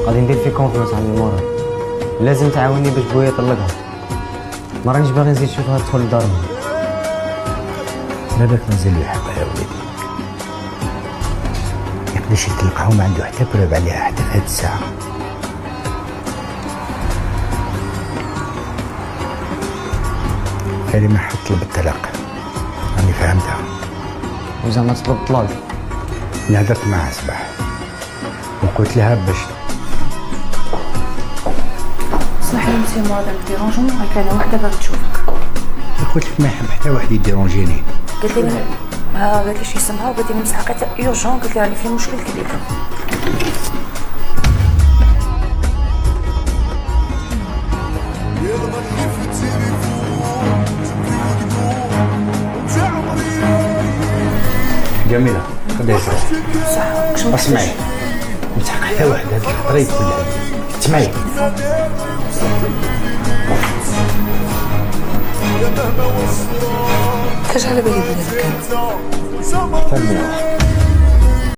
غادي ندير فيك كونفيونس عند المورا، لازم تعاوني باش بويا يطلقها. ما رانيش باغي نزيد نشوفها تدخل لدارنا. لا باك مازال الحق يا وليدي، يقدرش يطلقها وما عنده حتى بروف عليها حتى في هاد الساعة. كريمة حتطلب الطلاق، راني فهمتها. وزعما تطلب الطلاق؟ أنا هدرت معها صباح وقلت لها باش اسمح لي مسيو مورا ديرونجون، راك انا وحده باغي تشوفك. قلت لك ما يحب حتى واحد يديرونجيني. قالت لي قالت لي شي اسمها وقالت لي نمسح حقيقة ايورجون، قلت لي راني في مشكل كبير. جميلة خدي صح. اسمعي، متحق حتى واحد هاد الخطرة يدخل لها. اسمعي كاش على بالي بلي كان اختار